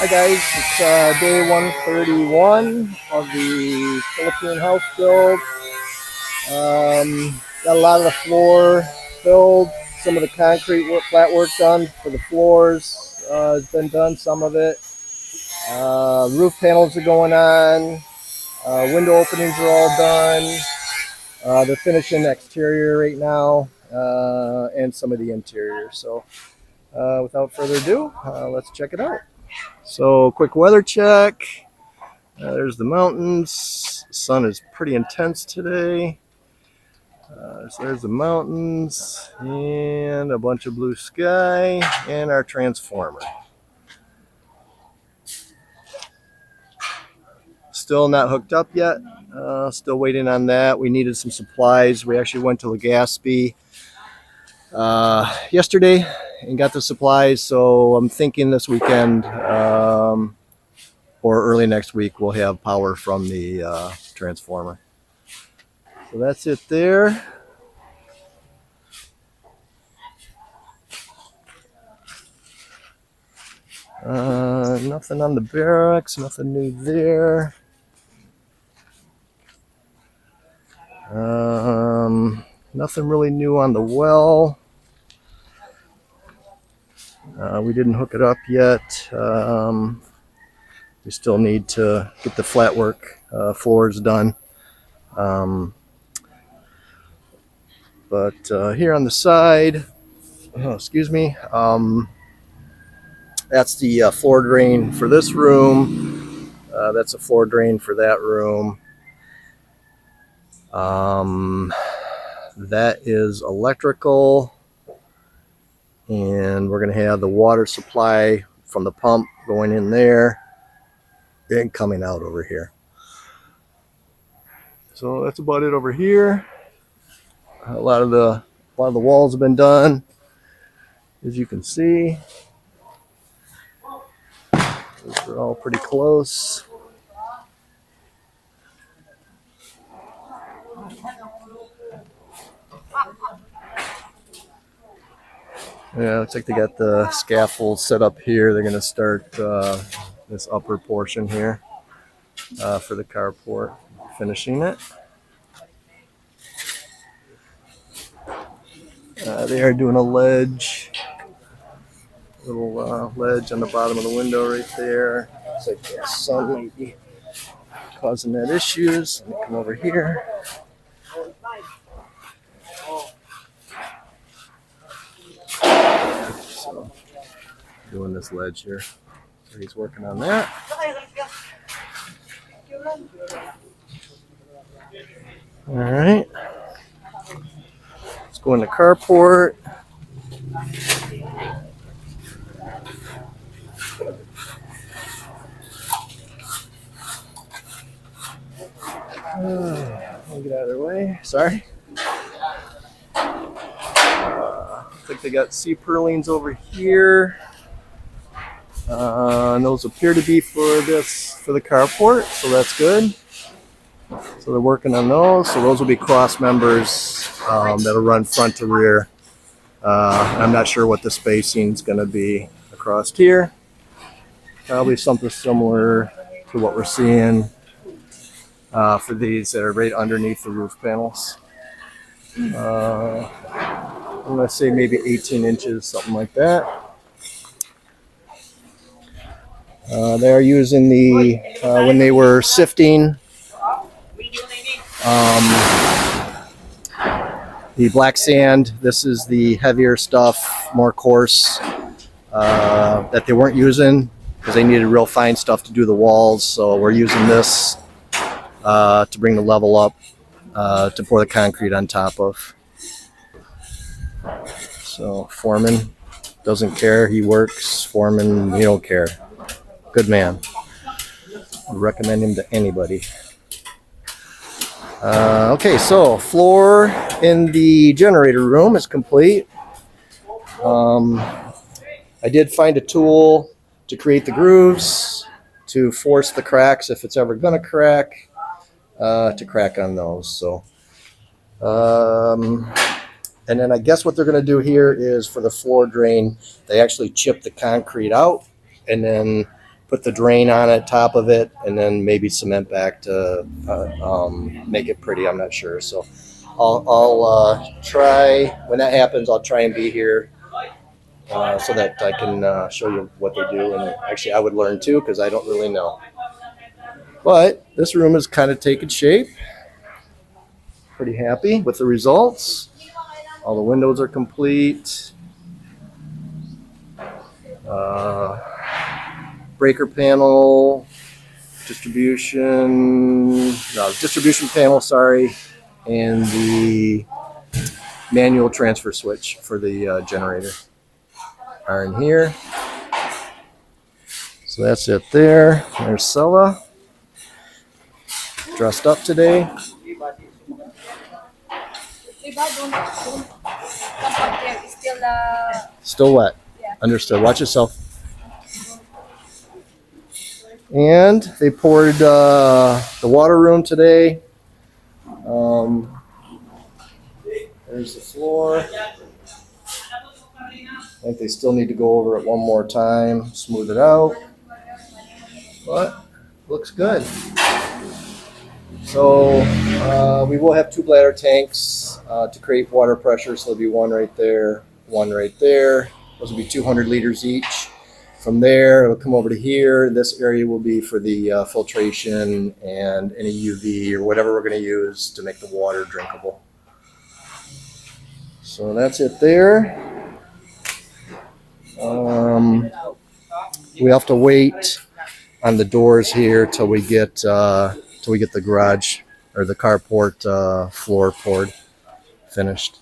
Hi guys, it's day 131 of the Philippine house build. Got a lot of the floor filled, some of the concrete work, flat work done for the floors has been done, some of it. Roof panels are going on, window openings are all done. They're finishing the exterior right now and some of the interior. So without further ado, let's check it out. So quick weather check. There's the mountains. The sun is pretty intense today. So there's the mountains and a bunch of blue sky and our transformer. Still not hooked up yet. Still waiting on that. We needed some supplies. We actually went to Legazpi yesterday and got the supplies. So I'm thinking this weekend or early next week we'll have power from the transformer. So that's it there. Nothing on the barracks, nothing new there. Nothing really new on the well. We didn't hook it up yet. We still need to get the flat work floors done. But here on the side, excuse me, that's the floor drain for this room. That's a floor drain for that room. That is electrical. And we're going to have the water supply from the pump going in there and coming out over here. So that's about it over here. A lot of the walls have been done, as you can see. Those are all pretty close. Yeah, looks like they got the scaffold set up here. They're going to start this upper portion here for the carport, finishing it. They are doing a ledge, little ledge on the bottom of the window right there. Looks like the sun might be causing that issues. Let me come over here. So, doing this ledge here. So he's working on that. All right. Let's go in the carport. I'll get out of their way. Sorry. Looks like they got sea purlins over here. And those appear to be for the carport, so that's good. So they're working on those. So those will be cross members that'll run front to rear. I'm not sure what the spacing is going to be across here. Probably something similar to what we're seeing for these that are right underneath the roof panels. I'm going to say maybe 18 inches, something like that. They are using the, when they were sifting the black sand, this is the heavier stuff, more coarse, that they weren't using because they needed real fine stuff to do the walls. So we're using this to bring the level up, to pour the concrete on top of. So foreman doesn't care, he works. Foreman, he don't care. Good man. I'd recommend him to anybody. Okay, so floor in the generator room is complete. I did find a tool to create the grooves, to force the cracks if it's ever going to crack on those. So, and then I guess what they're going to do here is for the floor drain, they actually chip the concrete out and then put the drain on it, top of it, and then maybe cement back to make it pretty. I'm not sure. So I'll try, when that happens, I'll try and be here so that I can show you what they do. And actually, I would learn too because I don't really know. But this room is kind of taking shape. Pretty happy with the results. All the windows are complete. Breaker panel, distribution panel, sorry, and the manual transfer switch for the generator are in here. So that's it there. There's Sella, dressed up today. Still wet. Understood. Watch yourself. And they poured the water room today. There's the floor. I think they still need to go over it one more time, smooth it out. But looks good. So we will have 2 bladder tanks to create water pressure. So there'll be one right there, one right there. Those will be 200 liters each. From there, it'll come over to here. This area will be for the filtration and any UV or whatever we're going to use to make the water drinkable. So that's it there. We have to wait on the doors here till we get the garage or the carport floor poured, finished.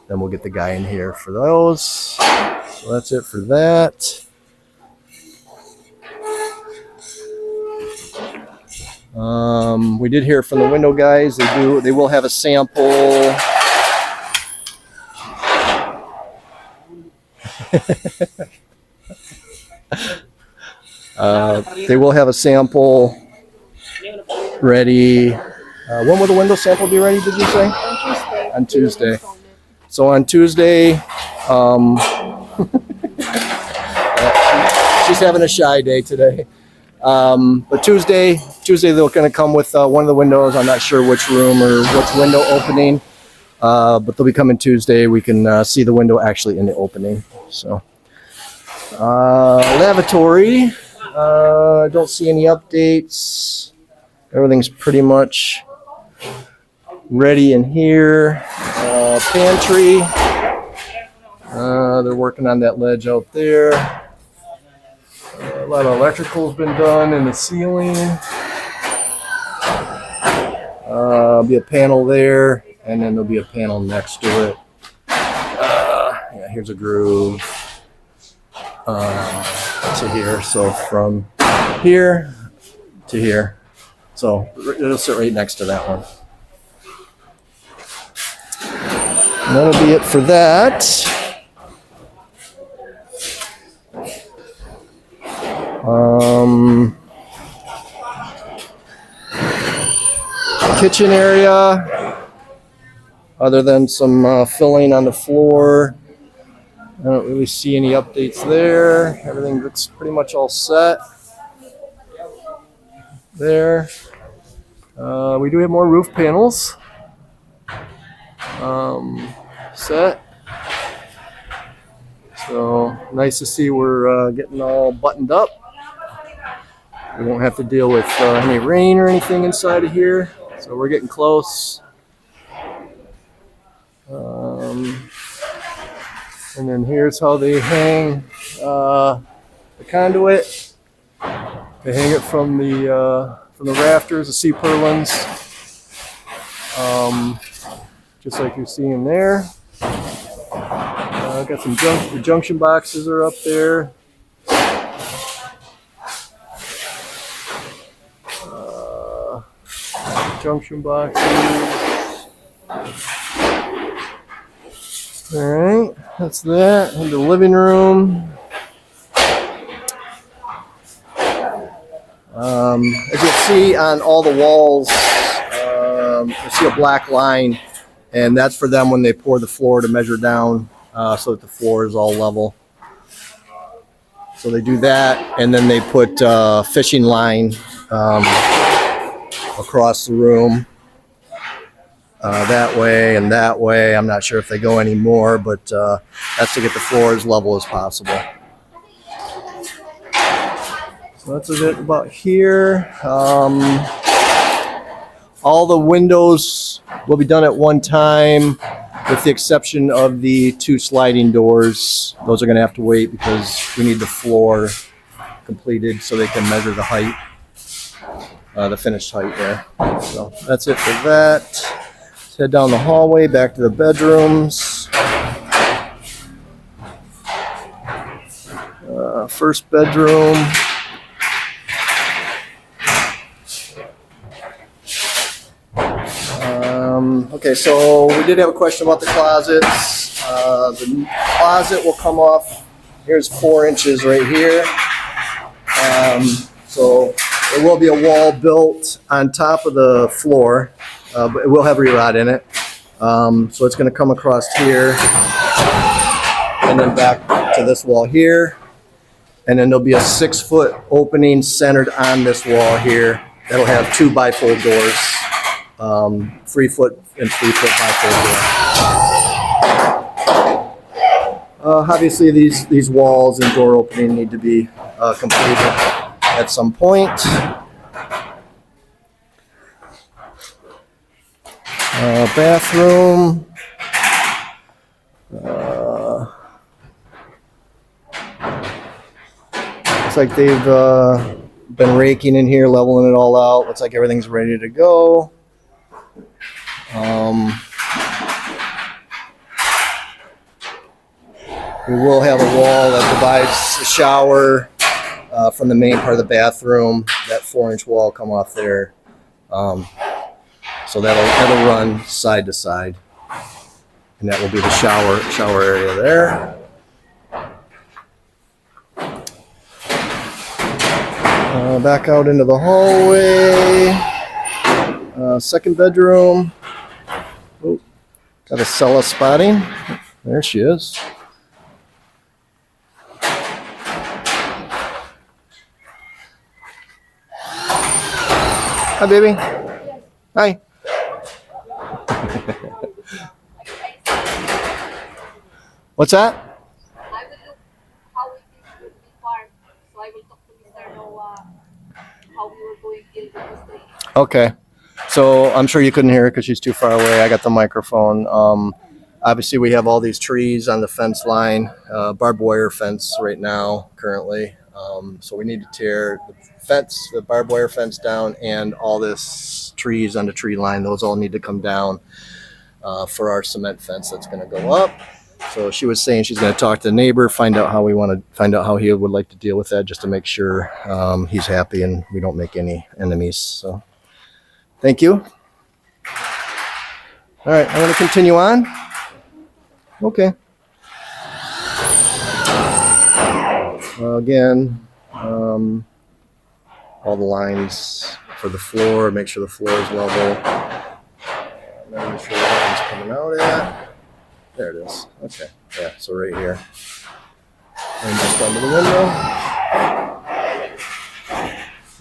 Then we'll get the guy in here for those. So that's it for that. We did hear from the window guys. They will have a sample. They will have a sample ready. When will the window sample be ready, did you say? On Tuesday. So on Tuesday, she's having a shy day today. But Tuesday they're going to come with one of the windows. I'm not sure which room or which window opening, but they'll be coming Tuesday. We can see the window actually in the opening. So lavatory, I don't see any updates. Everything's pretty much ready in here. Pantry, they're working on that ledge out there. A lot of electrical's been done in the ceiling. Be a panel there, and then there'll be a panel next to it. Yeah, here's a groove to here. So from here to here. So it'll sit right next to that one. And that'll be it for that. Kitchen area, other than some filling on the floor, I don't really see any updates there. Everything looks pretty much all set there. We do have more roof panels set. So nice to see we're getting all buttoned up. We won't have to deal with any rain or anything inside of here. So we're getting close. And then here's how they hang the conduit. They hang it from the rafters, the C-purlins, just like you're seeing there. Got some the junction boxes are up there. Junction boxes. All right, that's that. In the living room. As you see on all the walls, you see a black line, and that's for them when they pour the floor to measure down so that the floor is all level. So they do that, and then they put fishing line across the room that way and that way. I'm not sure if they go any more, but that's to get the floor as level as possible. So that's a bit about here. All the windows will be done at one time, with the exception of the 2 sliding doors. Those are going to have to wait because we need the floor completed so they can measure the height, the finished height there. So that's it for that. Let's head down the hallway back to the bedrooms. First bedroom. Okay, so we did have a question about the closets. The closet will come off. Here's 4 inches right here. So there will be a wall built on top of the floor, but it will have re-rod in it. So it's going to come across here and then back to this wall here. And then there'll be a 6-foot opening centered on this wall here. That'll have 2 bifold doors. 3-foot and 3-foot bifold door. Obviously, these walls and door opening need to be completed at some point. Bathroom. Looks like they've been raking in here, leveling it all out. Looks like everything's ready to go. We will have a wall that divides the shower from the main part of the bathroom. That 4-inch wall come off there, so that'll run side to side, and that will be the shower area there. Back out into the hallway. Second bedroom. Oh, got a Cella spotting. There she is. Hi, baby. Hi. What's that? I will look how it is with the farm. So I will talk to Mr. Noah how we were going to deal with this thing. Okay. So I'm sure you couldn't hear her because she's too far away. I got the microphone. Obviously, we have all these trees on the fence line, barbed wire fence right now, currently. So we need to tear the barbed wire fence down, and all this trees on the tree line. Those all need to come down for our cement fence that's going to go up. So she was saying she's going to talk to the neighbor, find out how he would like to deal with that, just to make sure he's happy and we don't make any enemies. So thank you. All right, I'm going to continue on. Okay. Again, all the lines for the floor, make sure the floor is level. Make sure the line's coming out at. There it is. Okay. Yeah, so right here. And just under the window.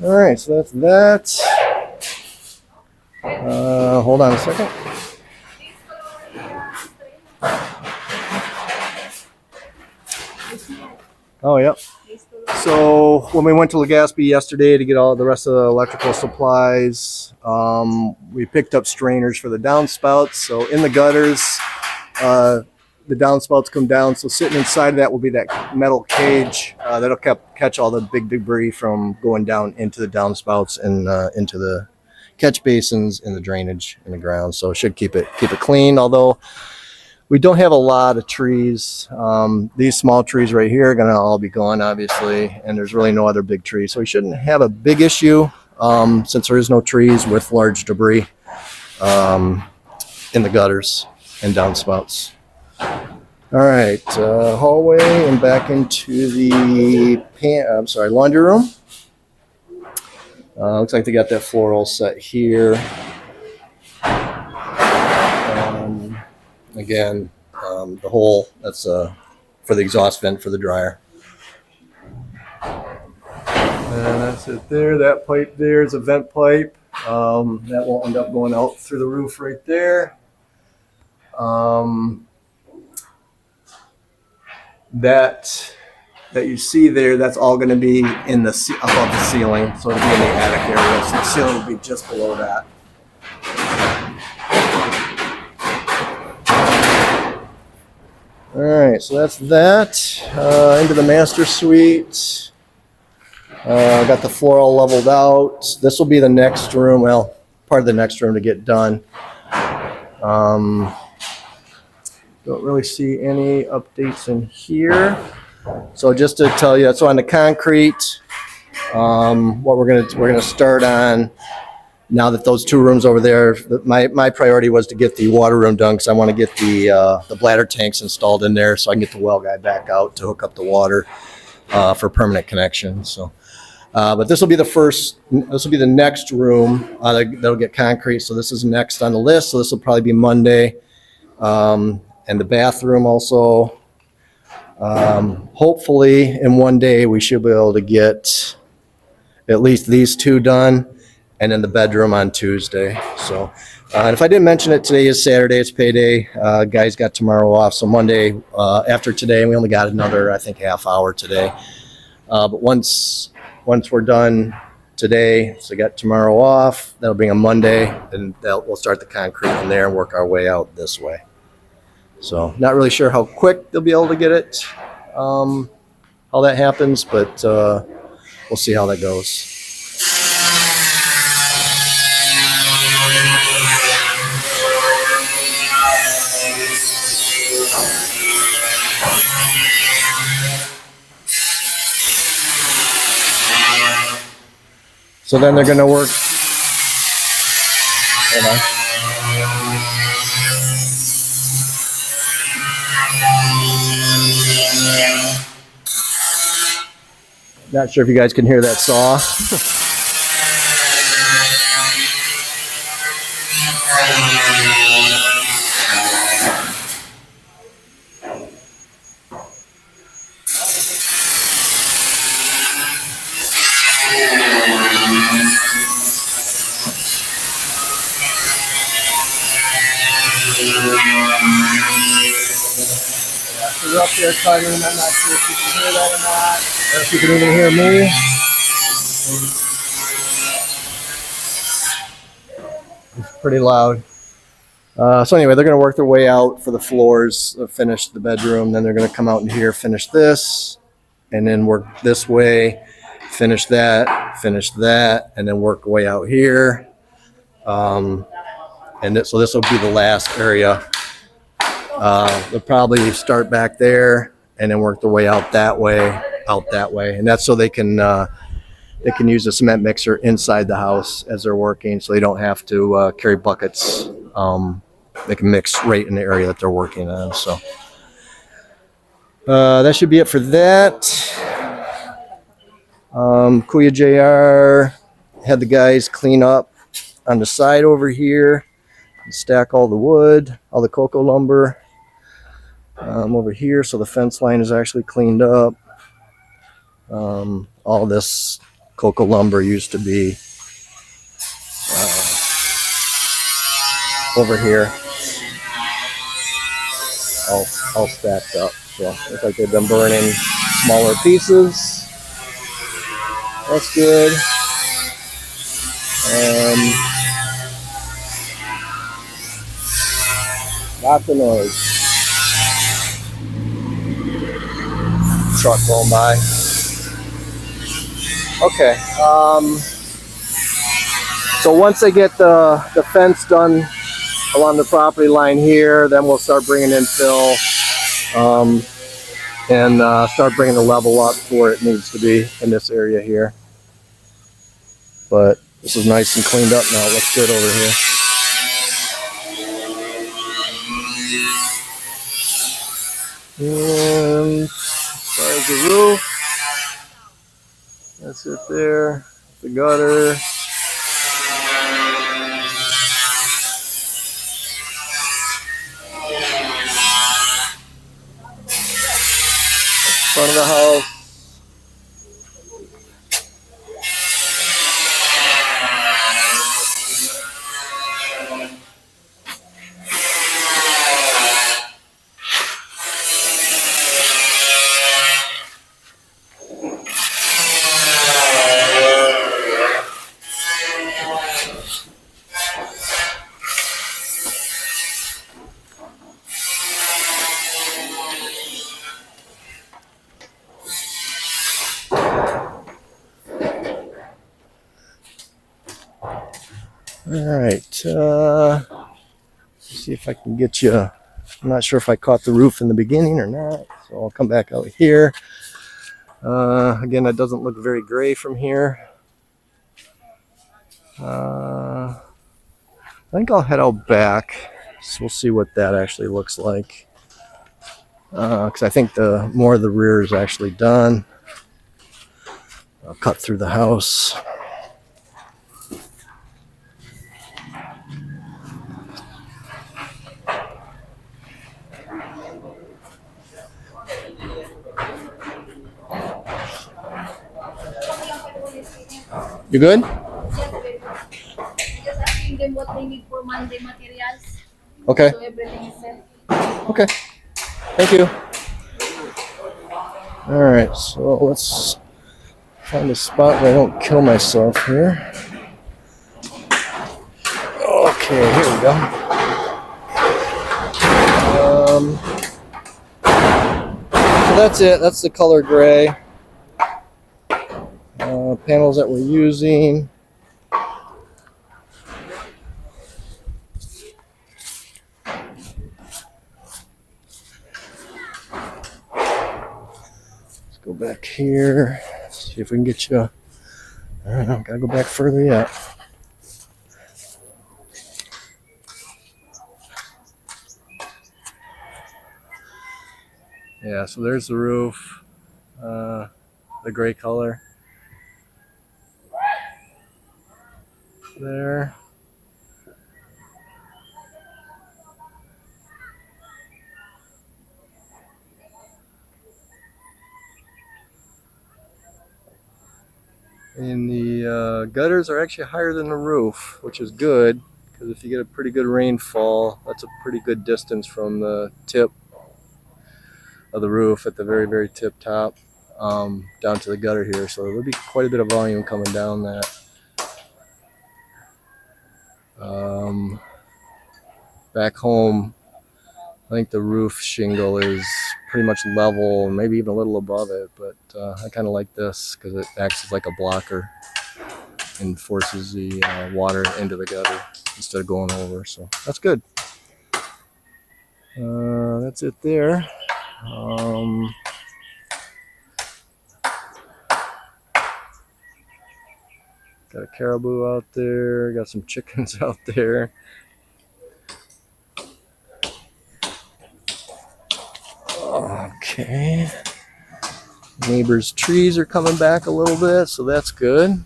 All right, so that's that. Hold on a second. Oh, yep. So when we went to Legaspi yesterday to get all the rest of the electrical supplies, we picked up strainers for the downspouts. So in the gutters, the downspouts come down. So sitting inside of that will be that metal cage that'll catch all the big debris from going down into the downspouts and into the catch basins and the drainage in the ground. So it should keep it clean. Although we don't have a lot of trees. These small trees right here are going to all be gone, obviously, and there's really no other big trees. So we shouldn't have a big issue since there is no trees with large debris in the gutters and downspouts. All right, hallway and back into the laundry room. Looks like they got that floor all set here. Again, the hole, that's for the exhaust vent for the dryer. And that's it there. That pipe there is a vent pipe. That will end up going out through the roof right there. That you see there, that's all going to be in the above the ceiling, so it'll be in the attic area. So the ceiling will be just below that. All right, so that's that. Into the master suite. Got the floor all leveled out. This will be the next room. Well, part of the next room to get done. Don't really see any updates in here. So just to tell you, so on the concrete, what we're gonna start on now that those two rooms over there. My priority was to get the water room done because I want to get the bladder tanks installed in there so I can get the well guy back out to hook up the water for permanent connection. So, but this will be the first. This will be the next room that'll get concrete. So this is next on the list. So this will probably be Monday, and the bathroom also. Hopefully in one day we should be able to get at least these two done, and then the bedroom on Tuesday. So, and if I didn't mention it, today is Saturday, it's payday. Guys got tomorrow off, so Monday after today, we only got another, I think, half hour today. But once we're done today, so we got tomorrow off, that'll bring a Monday, and we'll start the concrete from there and work our way out this way. So not really sure how quick they'll be able to get it, how that happens, but we'll see how that goes. So then they're going to work. Hold on. Not sure if you guys can hear that saw. We're up there cutting. I'm not sure if you can hear that or not, or if you can even hear me. It's pretty loud. So anyway, they're going to work their way out for the floors, finish the bedroom, then they're going to come out in here, finish this, and then work this way, finish that, and then work way out here. So this will be the last area. They'll probably start back there and then work their way out that way, and that's so they can use the cement mixer inside the house as they're working, so they don't have to carry buckets. They can mix right in the area that they're working on. So that should be it for that. Kuya JR had the guys clean up on the side over here, stack all the wood, all the cocoa lumber over here, so the fence line is actually cleaned up. All this cocoa lumber used to be over here, all stacked up. So looks like they've been burning smaller pieces. That's good. Lots of noise. Truck going by. Okay. So once they get the fence done along the property line here, then we'll start bringing in fill and start bringing the level up to where it needs to be in this area here. But this is nice and cleaned up now. It looks good over here. And there's the roof. That's it there. The gutter. Front of the house. All right. See if I can get you. I'm not sure if I caught the roof in the beginning or not, so I'll come back out here. Again, that doesn't look very gray from here. I think I'll head out back, so we'll see what that actually looks like. Because I think the more of the rear is actually done. I'll cut through the house. You good? Just asking them what they need for Monday materials. Okay. So everything is set. Okay. Thank you. All right, so let's find a spot where I don't kill myself here. Okay, here we go. So that's it. That's the color gray. Panels that we're using. Let's go back here. See if we can get you. I don't know. Gotta go back further yet. Yeah, so there's the roof, the gray color there. And the gutters are actually higher than the roof, which is good, because if you get a pretty good rainfall, that's a pretty good distance from the tip of the roof at the very, very tip top down to the gutter here. So there'll be quite a bit of volume coming down that. Back home, I think the roof shingle is pretty much level, maybe even a little above it, but I kind of like this because it acts as like a blocker and forces the water into the gutter instead of going over, so that's good. That's it there. Got a caribou out there, got some chickens out there. Okay. Neighbors' trees are coming back a little bit, so that's good.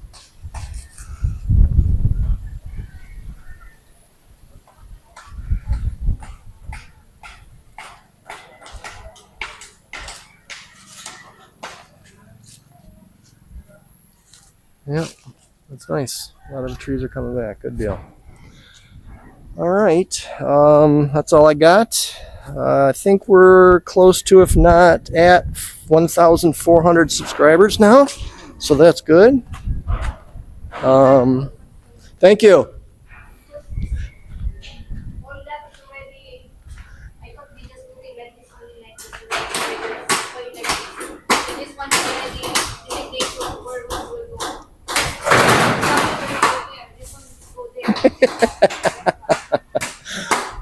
Yep, that's nice. A lot of the trees are coming back. Good deal. All right, that's all I got. I think we're close to, if not at 1,400 subscribers now, so that's good. Thank you. All that is already. I thought we just doing like this only like this. So like this one is already indication where we will go. This one will go there.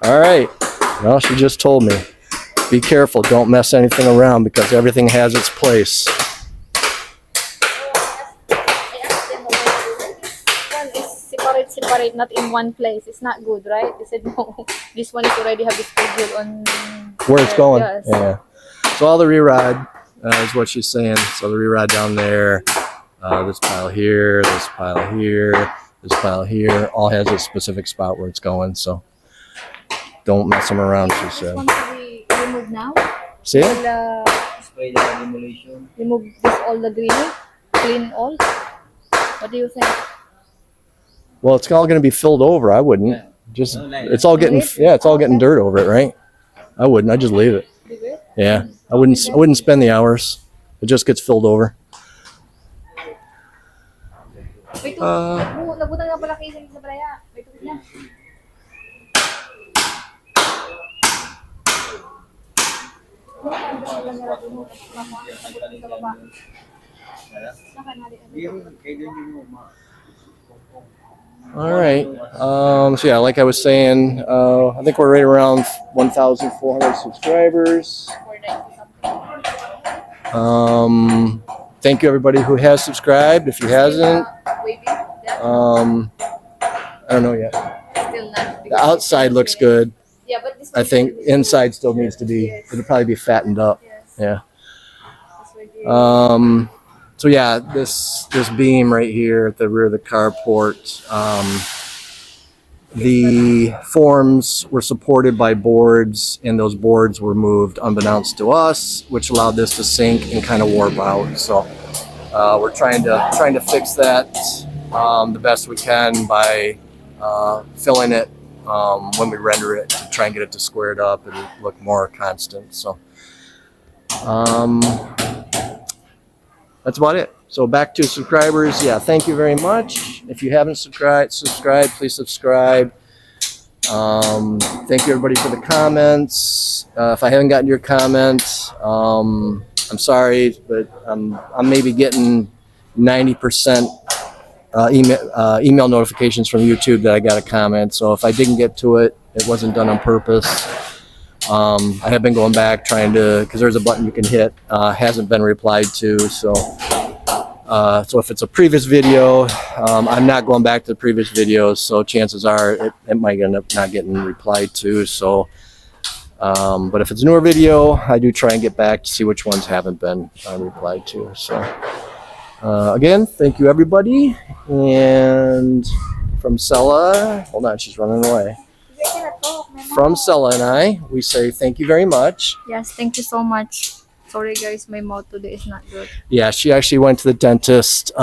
All right. Well, she just told me. Be careful. Don't mess anything around because everything has its place. Separate, not in one place. It's not good, right? They said no. This one is already have the schedule on Where it's going. Yes. Yeah. So all the re-rod is what she's saying. So the re-rod down there, this pile here, this pile here, this pile here, all has a specific spot where it's going. So don't mess them around, she This said. one to be removed now. See it? Remove this all the greenery, clean all. What do you think? Well, it's all going to be filled over. I wouldn't. Just it's all getting it's all getting dirt over it, right? I wouldn't. I just leave it. Leave it? Yeah, I wouldn't spend the hours. It just gets filled over. Wait, nabutan nga pala kayo sa Braya. Wait, na. All right. So yeah, like I was saying, I think we're right around 1,400 subscribers. 490 something. Thank you everybody who has subscribed. If you hasn't, Wavy. Yeah. I don't know yet. Still not. The outside looks good. Yeah, but this I one think is- inside still needs to be. Yes. It'll probably be fattened up. Yes. Yeah. This one is- So yeah, this beam right here at the rear of the carport, the forms were supported by boards, and those boards were moved unbeknownst to us, which allowed this to sink and kind of warp out. So we're trying to fix that the best we can by filling it when we render it to try and get it to square it up and look more constant. So that's about it. So back to subscribers. Yeah, thank you very much. If you haven't subscribed, please subscribe. Thank you everybody for the comments. If I haven't gotten your comment, I'm sorry, but I'm maybe getting 90% email notifications from YouTube that I got a comment. So if I didn't get to it, it wasn't done on purpose. I have been going back trying to, because there's a button you can hit, hasn't been replied to. So if it's a previous video, I'm not going back to the previous videos. So chances are it might end up not getting replied to. So, but if it's a newer video, I do try and get back to see which ones haven't been replied to. So again, thank you everybody. And from Sella, hold on, she's running away. From Sella and I, we say thank you very much. Yes, thank you so much. Sorry guys, my mouth today is not good. Yeah, she actually went to the dentist.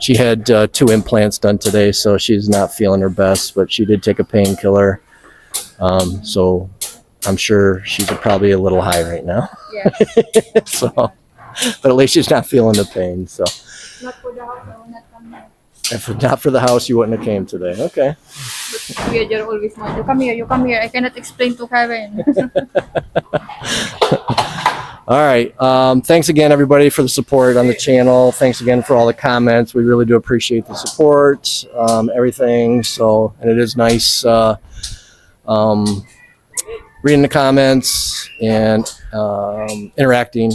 She had 2 implants done today, so she's not feeling her best, but she did take a painkiller. So I'm sure she's probably a little high right now. Yes. So, but at least she's not feeling the pain. So Not for the house, I will not come here. if not for the house, you wouldn't have came today. Okay. But we are always want you come here. I cannot explain to Karen. All right. Thanks again, everybody, for the support on the channel. Thanks again for all the comments. We really do appreciate the support, everything. So, and it is nice reading the comments and interacting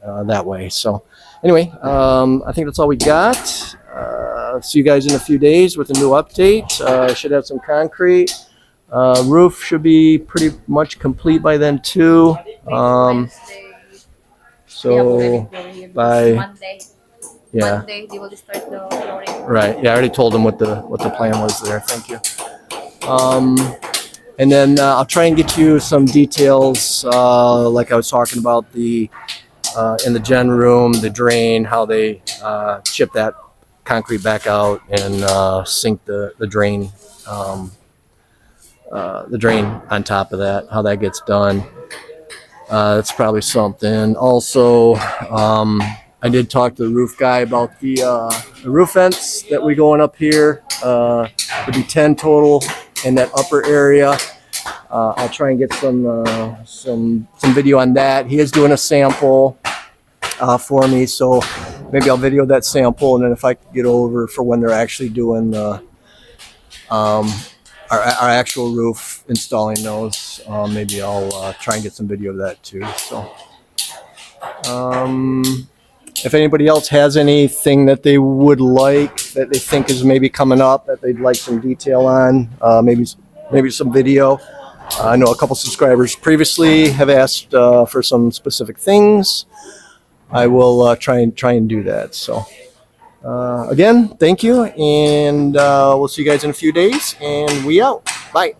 that way. So, anyway, I think that's all we got. See you guys in a few days with a new update. Should have some concrete. Roof should be pretty much complete by then too. So by Monday. yeah, Monday they will start the flooring. right. Yeah, I already told them what the plan was there. Thank you. And then I'll try and get you some details, like I was talking about the in the gen room, the drain, how they chip that concrete back out and sink the drain on top of that, how that gets done. That's probably something. Also, I did talk to the roof guy about the roof vents that we going up here. There'll be 10 total in that upper area. I'll try and get some video on that. He is doing a sample for me, so maybe I'll video that sample, and then if I can get over for when they're actually doing the our actual roof, installing those, maybe I'll try and get some video of that too. So if anybody else has anything that they would like, that they think is maybe coming up, that they'd like some detail on, maybe some video. I know a couple subscribers previously have asked for some specific things. I will try and do that. So again, thank you, and we'll see you guys in a few days, and we out. Bye.